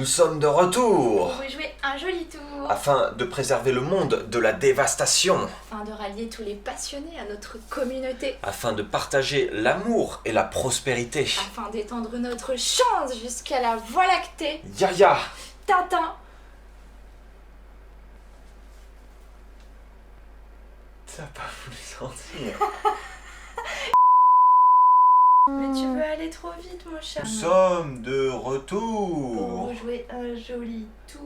sommes de retour Pour jouer un joli tour. afin de préserver le monde de la dévastation, Afin de rallier tous les passionnés à notre communauté. afin de partager l'amour et la prospérité. Afin d'étendre notre chance jusqu'à la Voie lactée. Yaya, Tintin. t'as pas voulu sortir. Mais tu veux aller trop vite, mon cher. Nous sommes de Pour retour jouer un joli tour.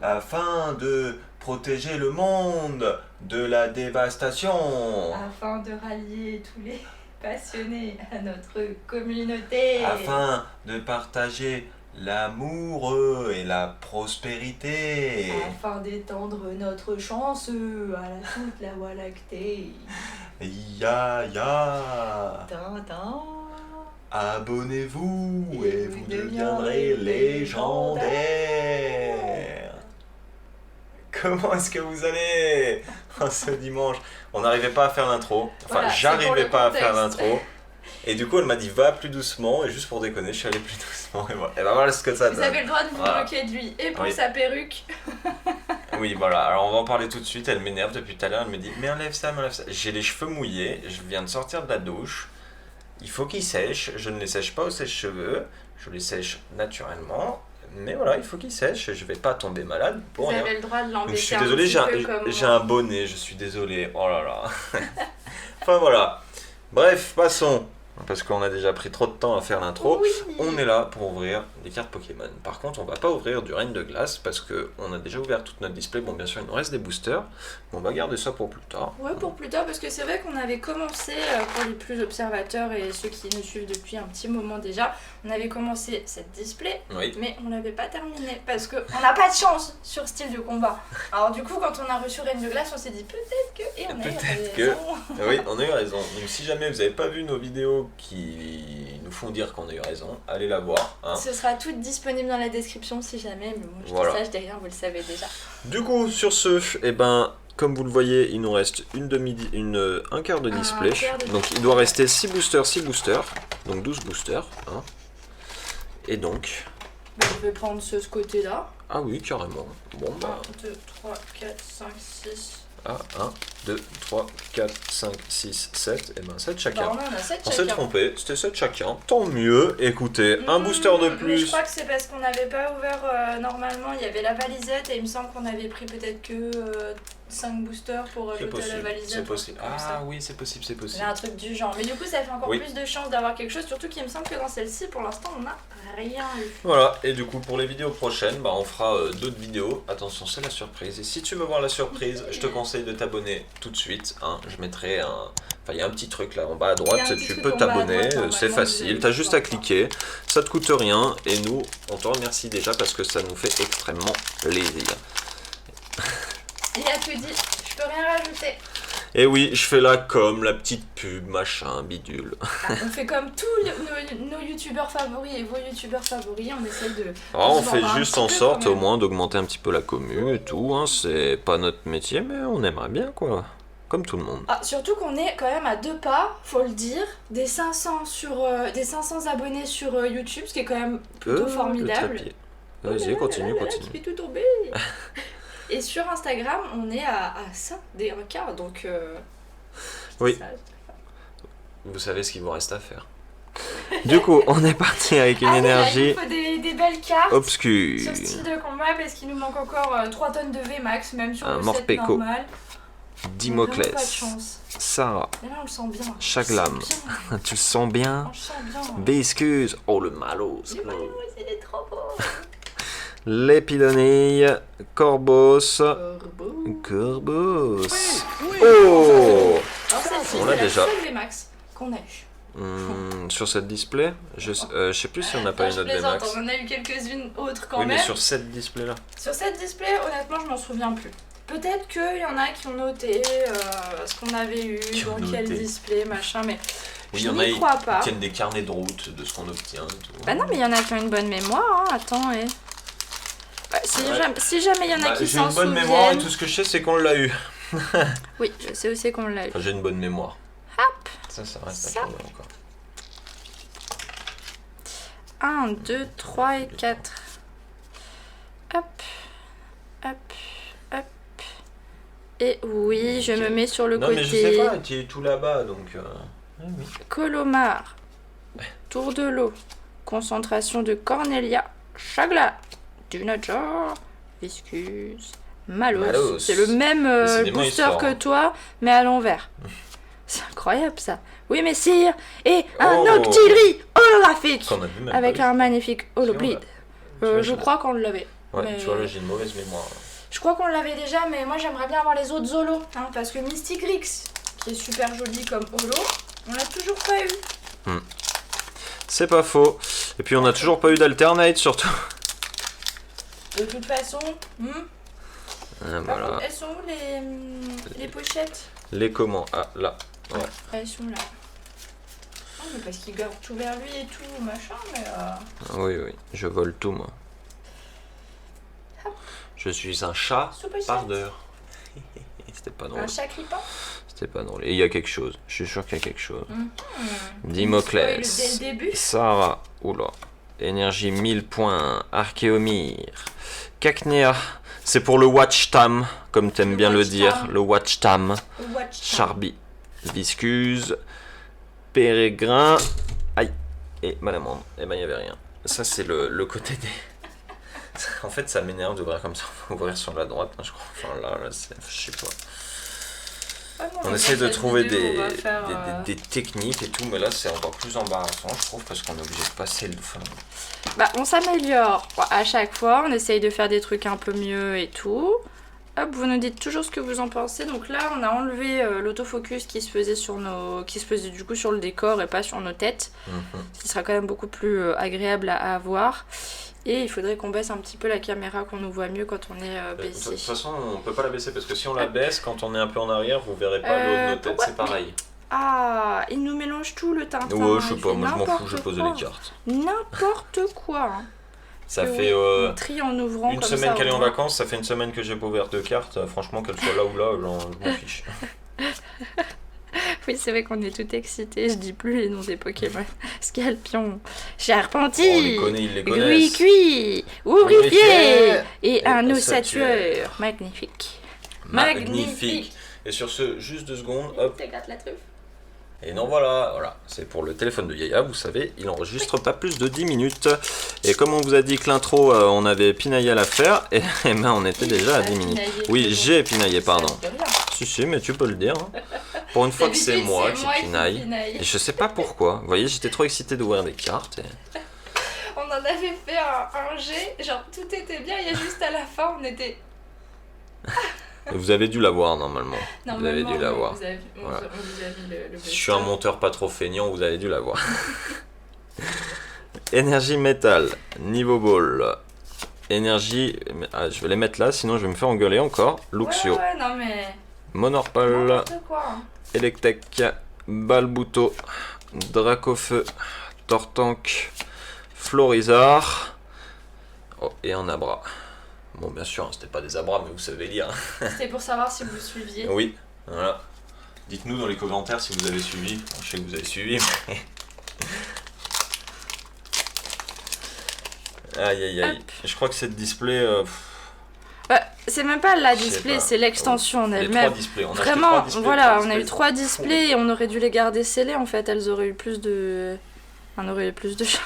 afin de protéger le monde de la dévastation, Afin de rallier tous les passionnés à notre communauté. afin de partager l'amour et la prospérité. Afin d'étendre notre chance à toute la Voie lactée. Yaya, Tintin. abonnez-vous et Et vous vous deviendrez deviendrez légendaire. Comment est-ce que vous allez ce dimanche? On n'arrivait pas à faire l'intro, enfin Voilà, c'est j'arrivais pour le pas à faire contexte. l'intro. Et du coup elle m'a dit va plus doucement, et juste pour déconner je suis allé plus doucement, et voilà, et ben voilà ce que ça Vous donne. avez le droit de vous Voilà. moquer de lui et pour Oui. sa perruque. Oui, voilà, alors on va en parler tout de suite. Elle m'énerve depuis tout à l'heure, elle me dit mais enlève ça, mais enlève ça. J'ai les cheveux mouillés, je viens de sortir de la douche, il faut qu'ils sèchent, je ne les sèche pas au sèche-cheveux, je les sèche naturellement, mais voilà, il faut qu'ils sèchent, je vais pas tomber malade pour Vous rien. avez le droit de Donc, l'embêter je suis un désolé, petit peu comme j'ai moi. un bonnet, je suis désolé, oh là là. Enfin voilà, bref, passons, parce qu'on a déjà pris trop de temps à faire l'intro. Oui. On est là pour ouvrir des cartes Pokémon. Par contre, on va pas ouvrir du règne de glace parce que on a déjà ouvert toute notre display. Bon, bien sûr, il nous reste des boosters, mais on va garder ça pour plus tard. Ouais, pour plus tard, parce que c'est vrai qu'on avait commencé, pour les plus observateurs et ceux qui nous suivent depuis un petit moment déjà, on avait commencé cette display, Oui. mais on l'avait pas terminé parce qu'on n'a pas de chance sur style de combat. Alors du coup, quand on a reçu Reine de Glace, on s'est dit peut-être que... Et on a eu Peut-être que- raison. Oui, on a eu raison. Donc, si jamais vous n'avez pas vu nos vidéos qui nous font dire qu'on a eu raison, allez la voir. Hein. Ce sera tout disponible dans la description si jamais, mais bon, je Voilà. dis ça, je dis rien, vous le savez déjà. Du coup, sur ce, eh ben, comme vous le voyez, il nous reste un quart de Un display. quart de Donc il display. doit rester 6 boosters, donc 12 boosters. Hein. Et donc, Bah, je vais prendre ce côté-là. ah oui, carrément. Bon, bah, 1, 2, 3, 4, 5, 6. ah, 1, 2, 3, 4, 5, 6, 7, et ben 7 chacun. Bah, on en a 7 On s'est chacun. trompé, c'était 7 chacun. Tant mieux, écoutez, un booster de Mais je plus. crois que c'est parce qu'on n'avait pas ouvert normalement, il y avait la valisette et il me semble qu'on avait pris peut-être que 5 boosters pour C'est ajouter à la possible, valisette. c'est ou un possible. truc comme Ah ça. oui, c'est possible, c'est Il y possible. a un truc du genre. Mais du coup, ça fait encore Oui. plus de chances d'avoir quelque chose, surtout qu'il me semble que dans celle-ci, pour l'instant, on n'a rien eu. Voilà, et du coup pour les vidéos prochaines, bah, on fera d'autres vidéos. Attention, c'est la surprise. Et si tu veux voir la surprise, je te conseille de t'abonner tout de suite. Hein. Je mettrai un... Enfin, il y a un petit truc là en bas à Il y droite, a un petit tu truc peux en bas à t'abonner, droite, normalement, c'est vous facile. avez T'as le juste choix. à cliquer, ça te coûte rien. Et nous, on te remercie déjà parce que ça nous fait extrêmement plaisir. Et à tout dit, je peux rien rajouter. Et oui, je fais là comme la petite pub, machin, bidule. Ah, on fait comme tous nos youtubeurs favoris et vos youtubeurs favoris, on essaie de... Alors, on se fait vendre un juste petit en peu sorte quand au même. moins d'augmenter un petit peu la commu et tout. Hein. C'est pas notre métier, mais on aimerait bien quoi. Comme tout le monde. Ah, surtout qu'on est quand même à 2 pas, faut le dire, des 500, des 500 abonnés sur YouTube, ce qui est quand même plutôt Le formidable. trépied. Oh là Vas-y, là continue, là là là, continue. qui fait tout tomber. Et sur Instagram, on est à ça, des 1K, donc... Oui. ça, Vous savez ce qu'il vous reste à faire. Du coup, on est parti avec une Ah oui, là, énergie il nous faut des belles cartes obscure. sur style de combat parce qu'il nous manque encore 3 tonnes de VMAX, même sur Un le set Morpeko. normal. Dimoclès, On a vraiment pas de chance. Sarah, Mais là, on le sent bien. Chaglam. On le sent bien. tu le sens bien? On le sent bien. Biscuse, oh le malos. Il est malheureux, il est trop beau. Lépidonille, Corbos, Corbeau. Corbos. Oui. Oh! Alors celle-ci, On l'a c'est la déjà. seule VMAX qu'on a eu. Sur cette display, je sais plus si on n'a pas Là, une je autre plaisante, VMAX. on en a eu quelques-unes autres quand Oui, même. mais sur cette display là. Sur cette display, honnêtement, je m'en souviens plus. Peut-être qu'il y en a qui ont noté ce qu'on avait eu, Qui ont dans quel noté. display, machin, mais Oui, il y je en a n'y qui crois pas. tiennent des carnets de route de ce qu'on obtient et tout. Bah non, mais il y en a qui ont une bonne mémoire, hein. Attends, et... Ouais, si jamais il y en a Bah, qui j'ai s'en une bonne souviennent... mémoire et tout ce que je sais c'est qu'on l'a eu. Oui, je sais aussi qu'on l'a eu. Enfin, j'ai une bonne mémoire. Hop. Ça reste à Ça. trouver encore. 1, 2, 3 et 4. Et oui, je Ok. me mets sur le Non, côté. mais je sais pas, tu es tout là-bas, donc... oui. Colomar, Tour de l'eau, concentration de Cornelia, Chagla, Dunajar, Viscus, Malos. Malos. C'est le même Décidément, il booster sort, que hein. toi, mais à l'envers. C'est incroyable ça. Oui, mais sire, et un Oh. Octillery holographique Qu'on a vu même avec pas un vu. magnifique Si, on Holoblade. l'a. Tu vois, Je crois qu'on l'avait. Ouais, mais- tu vois, là, j'ai une mauvaise mémoire. Je crois qu'on l'avait déjà, mais moi j'aimerais bien avoir les autres Zolos. Hein, parce que Mystic Rix, qui est super joli comme holo, on l'a toujours pas eu. C'est pas faux. Et puis, on a toujours pas eu d'alternate, surtout. De toute façon, Ah, par voilà. contre, elles sont où les pochettes? Les comment? Ah, là. Ouais. Elles sont là. Ah, mais parce qu'il garde tout vers lui et tout, machin, mais... Oui, oui, je vole tout, moi. Je suis un chat Sous pochette. pardeur. C'était pas drôle. Un chat clipant. C'était pas drôle. Et il y a quelque chose. Je suis sûr qu'il y a quelque chose. Spoil Dimoclès. dès le début. Sarah. Oula. Énergie 1000 points. Archéomir. Cacnea. C'est pour le Watch Tam, comme t'aimes Le bien le Watch dire. Tam. Le Watch Tam. Watch. Charby. Viscuse. Pérégrin. Aïe. Et Malamande. Eh ben, il n'y avait rien. Ça, c'est le côté des. En fait, ça m'énerve d'ouvrir comme ça. On va ouvrir sur la droite, là, je crois. Enfin, là, je sais pas. On essaie de trouver des techniques et tout, mais là, c'est encore plus embarrassant, je trouve, parce qu'on est obligé de passer le fond. Bah, on s'améliore à chaque fois, on essaye de faire des trucs un peu mieux et tout. Hop, vous nous dites toujours ce que vous en pensez. Donc là, on a enlevé l'autofocus qui se faisait qui se faisait du coup sur le décor et pas sur nos têtes. Ce qui sera quand même beaucoup plus agréable à avoir. Et il faudrait qu'on baisse un petit peu la caméra, qu'on nous voit mieux quand on est De baissé. toute façon, on peut pas la baisser, parce que si on la baisse, quand on est un peu en arrière, vous verrez pas le haut de nos têtes, pourquoi c'est pareil. Ah, il nous mélange tout le Tintin. Ouais, je sais il pas, fait moi je m'en fous, n'importe je pose quoi. les cartes. N'importe quoi. Hein. Ça Que fait oui, on trie en ouvrant une comme semaine ça, qu'elle est au en moins. vacances, ça fait une semaine que j'ai pas ouvert de cartes, franchement, qu'elle soit là ou là, je m'en fiche. Oui, c'est vrai qu'on est tout excités. Je dis plus les noms des Pokémon. Scalpion, Charpentier, On les connaît, ils les connaissent. Gris-Cuit, Ouvrifier Ouvrifier et un Ossatueur. osatueur. Magnifique. Magnifique. Et sur ce, juste 2 secondes, hop. Regarde la truffe. Et non, voilà, c'est pour le téléphone de Yaya, vous savez, il enregistre pas plus de 10 minutes. Et comme on vous a dit que l'intro, on avait pinaillé à la faire, et ben on était déjà à 10 minutes. Oui, j'ai pinaillé, pardon. Si, mais tu peux le dire. Hein. Pour une fois que c'est moi qui pinaille. Et je sais pas pourquoi. Vous voyez, j'étais trop excité d'ouvrir des cartes. Et... On en avait fait un jet, genre tout était bien, il y a juste à la fin, on était... Vous avez dû l'avoir normalement. Vous avez dû Normalement, l'avoir. on vous a mis le Si je suis un monteur pas trop feignant, vous avez dû l'avoir. Énergie métal, niveau ball. Énergie. Ah, je vais les mettre là, sinon je vais me faire engueuler encore. Luxio, Ouais, non mais... Monorpal, N'importe quoi. Hein. Electek, Balbuto, Dracofeu, Tortank, Florizard. Oh, et un Abra. Bon, bien sûr, hein, c'était pas des Abras, mais vous savez lire. C'était pour savoir si vous suiviez. Oui, voilà. Dites-nous dans les commentaires si vous avez suivi. Bon, je sais que vous avez suivi, mais... Aïe, aïe, aïe. Je crois que cette display... C'est même pas la Je sais display, pas. c'est l'extension en les elle-même. 3 displays. On a acheté Vraiment, 3 displays, voilà, 3 on a eu displays. 3 displays et on aurait dû les garder scellés en fait. Elles auraient eu plus de. On aurait eu plus de chance.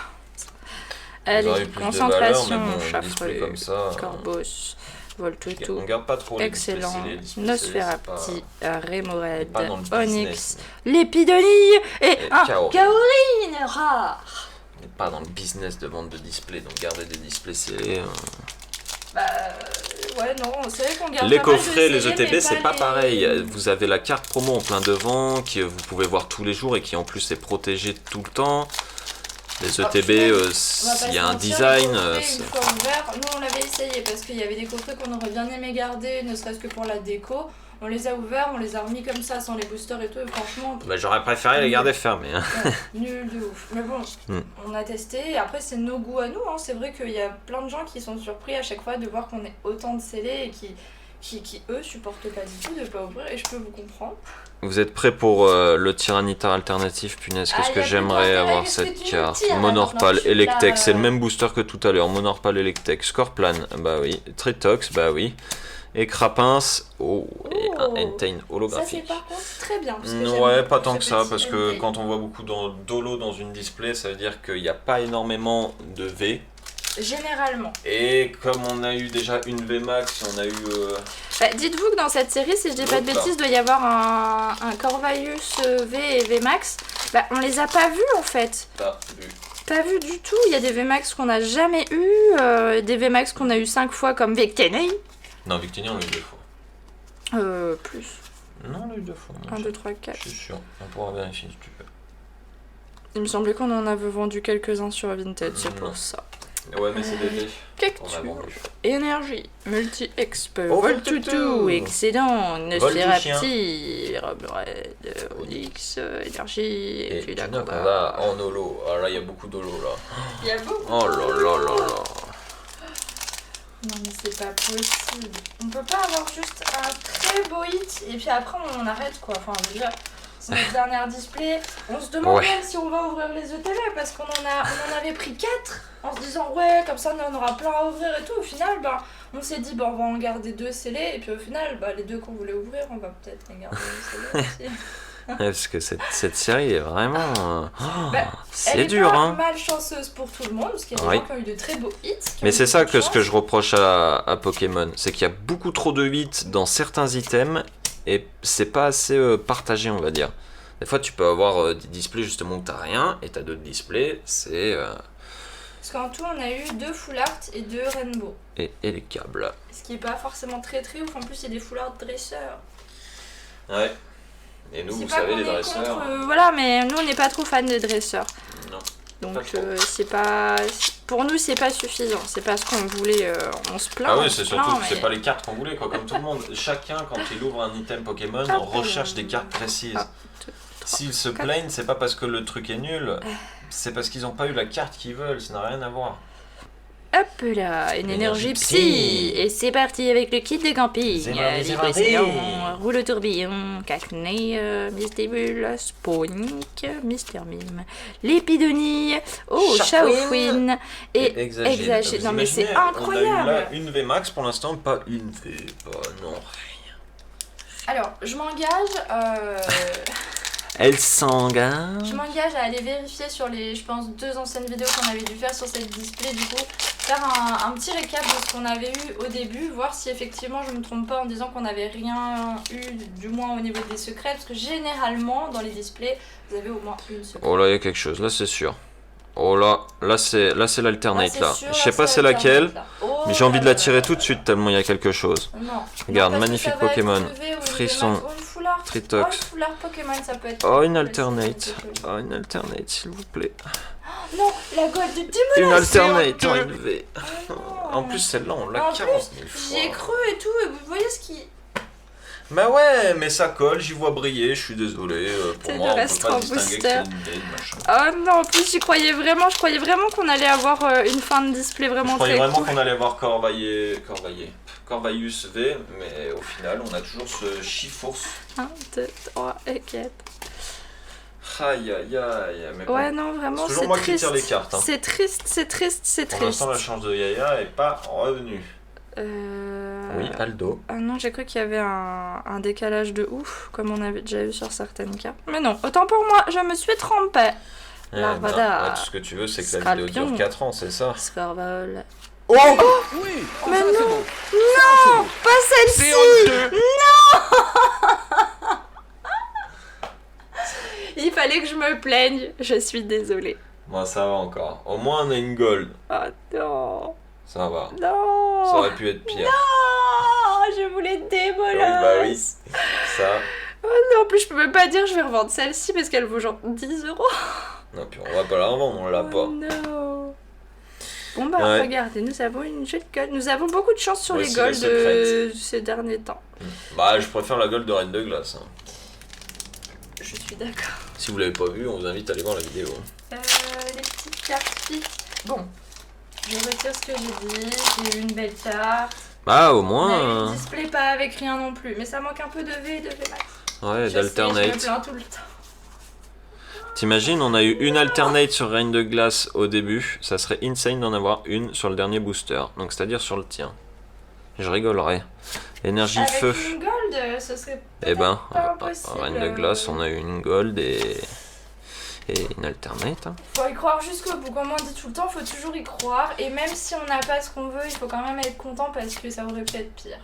Elles auraient Allez, eu plus de concentration, valeur, mais bon, un display Chafru, comme ça, Corbos, Voltutu, on garde pas trop les excellent, displays scellés, les displays scellés, Nosferapti, c'est Remoraid, pas dans le Onyx, business. Lépidonie et un Kaori. Kaorine rare. On n'est pas dans le business de vente de displays, donc garder des displays scellés... Bah ouais non, c'est vrai qu'on garde Les pas mal de coffrets, les scellés, ETB, mais c'est pas les- pareil. Vous avez la carte promo en plein devant, qui vous pouvez voir tous les jours et qui en plus est protégée tout le temps. Les Ah, ETB, puis même, on va pas s'il y a se un mentir, design... les coffrets, c'est- une fois ouvert, nous on l'avait essayé parce qu'il y avait des coffrets qu'on aurait bien aimé garder, ne serait-ce que pour la déco. On les a ouverts, on les a remis comme ça sans les boosters et tout, et franchement, Bah, j'aurais préféré les garder fermés. Hein. ouais, nul de ouf. Mais bon, Hmm. on a testé, et après c'est nos goûts à nous, hein. C'est vrai qu'il y a plein de gens qui sont surpris à chaque fois de voir qu'on ait autant de scellés et qui eux supportent pas du tout de pas ouvrir, et je peux vous comprendre. Vous êtes prêts pour le Tyranitar alternatif? Punaise, qu'est-ce Ah, que y a plus j'aimerais de avoir qu'est-ce cette que tu carte. me tires, là, Monorpal, maintenant, je suis Electek, là, c'est le même booster que tout à l'heure. Monorpal, Electek, Scorplan, bah oui. Tritox, bah oui. Et Crapins, et un Oh. Entei Ça c'est holographique. par contre très bien. Parce que Ouais, j'aime pas beaucoup tant ce que ça, petit parce que Entei. quand on voit beaucoup d'holo dans une display, ça veut dire qu'il n'y a pas énormément de V. Généralement. Et comme on a eu déjà une VMAX, on a eu... Bah, dites-vous que dans cette série, si je dis pas de L'autre, là. bêtises, doit y avoir un Corvaius V et VMAX. Bah, on les a pas vus en fait. Pas vu. Pas vus du tout. Il y a des VMAX qu'on n'a jamais eu, des VMAX qu'on a eu 5 fois comme Victini. Non, Victini, on l'a eu 2 fois. Plus. Non, on l'a eu 2 fois. moi, 1, 2, 3, 4. Je suis sûr. On pourra vérifier si tu veux. Il me semblait qu'on en avait vendu quelques-uns sur Vinted, c'est Non. pour ça. Ouais, mais c'est des V. On a Cactus, vendu. énergie, multi-expo, Oh, Voltutu, excédent, Voltuchien. Nosferapti, Red, Onyx, énergie, et Et puis tu la n'as qu'on a en holo. Ah là, il y a beaucoup d'holo là. Il y a beaucoup. Oh là là là là. Non mais c'est pas possible. On peut pas avoir juste un très beau hit et puis après on arrête quoi. Enfin je veux dire, c'est notre dernière display. On se demande Ouais. même si on va ouvrir les ETV parce qu'on on en avait pris 4 en se disant ouais comme ça on en aura plein à ouvrir et tout. Au final on s'est dit on va en garder 2 scellés et puis au final les 2 qu'on voulait ouvrir on va peut-être les garder scellés aussi. Ouais, parce que cette série est vraiment... Elle c'est est dur, pas hein. malchanceuse pour tout le monde parce qu'il y a des Oui. gens qui ont eu de très beaux hits. qui ont Mais eu c'est beaucoup ça de que ce que chance. je reproche à Pokémon, c'est qu'il y a beaucoup trop de hits dans certains items et c'est pas assez partagé, on va dire. Des fois, tu peux avoir des displays justement où t'as rien et t'as d'autres displays, c'est... Parce qu'en tout, on a eu 2 full art et 2 rainbow. et les câbles. Ce qui est pas forcément très très ouf. En plus, il y a des full art dresseurs. Ouais. Et nous, C'est vous pas savez, qu'on les est dresseurs... contre, voilà, mais nous, on n'est pas trop fans de dresseurs. Non. Donc, Pas trop. c'est pas. Pour nous, c'est pas suffisant. C'est pas ce qu'on voulait. On se plaint. Ah on oui, se c'est surtout plaint, que c'est mais- pas les cartes qu'on voulait, quoi. Comme tout le monde, chacun, quand il ouvre un item Pokémon, Hop, recherche des cartes précises. Ah, deux, S'ils se plaignent, c'est pas parce que le truc est nul, c'est parce qu'ils ont pas eu la carte qu'ils veulent, ça n'a rien à voir. Hop là, une énergie Énergie psy. psy. Et c'est parti avec le kit de camping. C'est parti, c'est Liquesillon, parti. rouleau tourbillon, cacnée, mystébule, spawnic, Mister Mime, l'épidonie, oh, Chafouine. Chaofouine et Exagé. Exagé. Non mais c'est On a eu incroyable. là une VMAX pour l'instant, pas une V, pas non. Alors, je m'engage. Elle s'engage. Je m'engage à aller vérifier sur les, je pense, 2 anciennes vidéos qu'on avait dû faire sur cette display, du coup, faire un petit récap de ce qu'on avait eu au début, voir si effectivement je me trompe pas en disant qu'on n'avait rien eu, du moins au niveau des secrets, parce que généralement, dans les displays, vous avez au moins une secret. Oh là, il y a quelque chose, là c'est sûr. Oh là c'est l'alternate là. sûr, Je sais pas c'est l'alternate, laquelle, là. Oh mais j'ai envie de là la tirer là tout de suite tellement il y a quelque chose. Non. Regarde, Non, parce que magnifique ça va être Pokémon. une V ou une Frisson. VMAX ou une full art. Tritox. Oh, une full art Pokémon, ça peut être. Oh, une ça peut être alternate. joli. Oh, une alternate, s'il vous plaît. Non, la gold de Une démolation. alternate en une V. Oh non. En plus, celle-là, on l'a En 40 000 J'y ai fois. cru et tout, et vous voyez ce qui. Bah ouais, mais ça colle, j'y vois briller, je suis désolé. Pour C'est moi, le on peut reste pas en distinguer que booster. c'est une V, machin. Oh non, en plus je croyais vraiment qu'on allait avoir une fin de display Je vraiment croyais très vraiment cool. qu'on allait voir Corvaius V, mais au final, on a toujours ce Chifours. 1, 2, 3 et 4. Aïe aïe aïe. Mais bon, Ouais, non, vraiment, c'est toujours c'est moi qui triste. tire les cartes. Hein. C'est triste, c'est triste, c'est Pour triste. l'instant, la chance de Yaya est pas revenue. Oui, Aldo. Ah non, j'ai cru qu'il y avait un décalage de ouf, comme on avait déjà eu sur certaines cartes. Mais non, autant pour moi, je me suis trompée. Larvada. Ouais, tout ce que tu veux, c'est que la vidéo Scorpion. dure 4 ans, c'est ça. Scorvol. Oh Oui, Mais enfin, non. c'est bon. Non, pas C'est celle-ci. honteux. Il fallait que je me plaigne, je suis désolée. Bon, ça va encore. Au moins, on a une gold. Oh non, Ça va. non. Ça aurait pu être pire. Non, je voulais Oui, démolosse. bah oui. Ça. Oh non, en plus je peux même pas dire je vais revendre celle-ci parce qu'elle vaut genre 10 €. Non, puis on va pas la revendre, on l'a Oh pas. non. Bon bah Ouais. regardez, nous avons une jolie gold. Nous avons beaucoup de chance sur Voici les la golds secrète. ces derniers temps. Bah, je préfère la gold de Reine de Glace. Hein. Je suis d'accord. Si vous l'avez pas vu, on vous invite à aller voir la vidéo. Les petites cartes fit. Bon, je retire ce que j'ai dit. J'ai eu une belle carte. Bah, au On a eu moins. une display pas avec rien non plus. Mais ça manque un peu de V et de VMAX. Ouais, Je sais, je me d'alternate. plains tout le temps. T'imagines, on a eu une alternate sur Reine de Glace au début. Ça serait insane d'en avoir une sur le dernier booster. Donc, c'est-à-dire sur le tien. Je rigolerais. Énergie Avec feu. une gold, ce serait Eh ben, pas impossible. reine de glace, on a eu une gold et une alternate. Hein. Faut y croire jusqu'au bout, comme on dit tout le temps, faut toujours y croire. Et même si on n'a pas ce qu'on veut, il faut quand même être content parce que ça aurait pu être pire.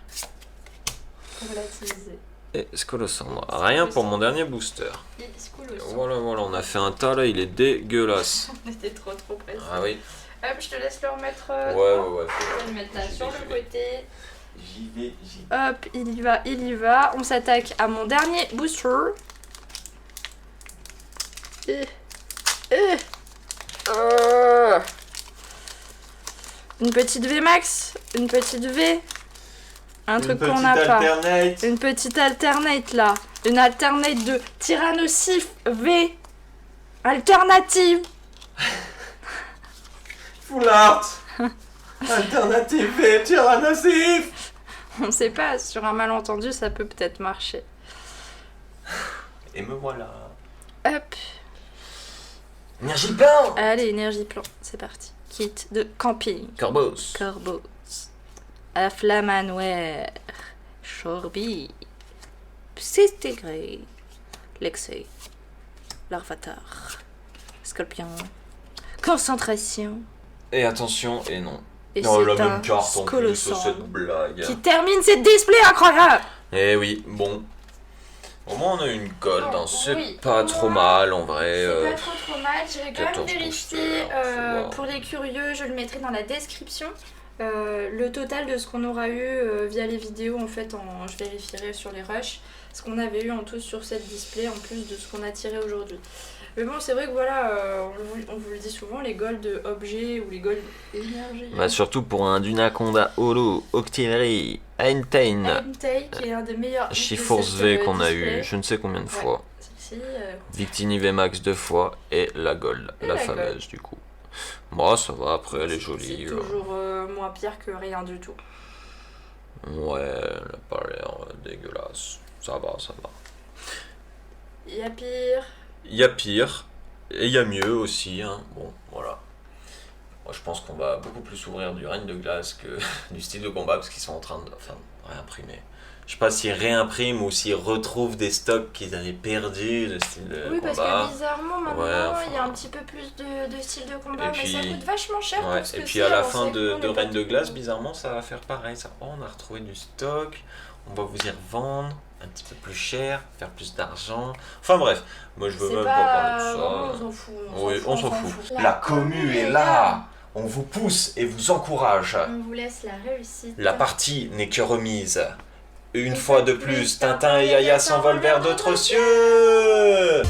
Faut relativiser. Et Scolosandre, rien pour mon dernier booster. Et Scolosandre. Voilà, on a fait un tas là, il est dégueulasse. On était trop pressés. Ah oui. Hop, je te laisse le remettre. Ouais. Je vais le mettre là sur le côté. J'y vais. Hop, il y va. On s'attaque à mon dernier booster. Une petite V max, une petite V. Un truc qu'on n'a pas. Une petite alternate là. Une alternate de Tyrannosif V. Alternative. Full art. Alternative Tyrannosif. On sait pas, sur un malentendu ça peut peut-être marcher. Et me voilà. Hop. Énergie plan. Allez, énergie plan, c'est parti. Kit de camping. Corbos. Corbos. À Flamanoir. Chorby. Psystégré. Lexé. Larvatar. Scorpion. Concentration. Et attention, et non. Et Non, c'est la un même carte en plus, Scolosandre cette blague. qui termine cette display incroyable. Eh oui, bon. Au moins on a une gold, hein. C'est Oui, pas au trop moins, mal en vrai. C'est pas trop mal, j'irai quand même 14 vérifier. boosters, faut voir. Pour les curieux, je le mettrai dans la description. Le total de ce qu'on aura eu via les vidéos, en fait, je vérifierai sur les rushs, ce qu'on avait eu en tout sur cette display, en plus de ce qu'on a tiré aujourd'hui. Mais bon, c'est vrai que voilà, on vous le dit souvent, les gold objets ou les gold énergie. Bah surtout pour un Dunaconda Holo, Octillery, Einstein, Entei, qui est un des meilleurs Shiforce V qu'on a eu je ne sais combien de fois. Celle-ci, Victini VMAX 2 fois et la gold, Et la la fameuse du coup. Bon, ça va, après elle est jolie. c'est toujours moins pire que rien du tout. Ouais, elle a pas l'air dégueulasse. Ça va. Il y a pire. Il y a pire, et il y a mieux aussi, hein. Bon, voilà. Moi je pense qu'on va beaucoup plus s'ouvrir du règne de glace que du style de combat, parce qu'ils sont en train de réimprimer. Je sais pas s'ils réimpriment ou s'ils retrouvent des stocks qu'ils avaient perdus de style de Oui, combat. parce que bizarrement, maintenant, Ouais, il y a un petit peu plus de style de combat, Et mais puis- ça coûte vachement cher Ouais, pour ce et que puis c'est, à la alors fin c'est de cool, on est Reine pas de tout- Glace, bizarrement, ça va faire pareil. Ça. Oh, on a retrouvé du stock, on va vous y revendre un petit peu plus cher, faire plus d'argent. Enfin bref, moi je veux C'est même pas... pas parler de ça. Vraiment, on s'en fout. Oui, on s'en fout. La La commu est là. On vous pousse et vous encourage. On vous laisse la réussite. La partie n'est que remise. Une fois de plus, Tintin et Yaya s'envolent vers d'autres cieux.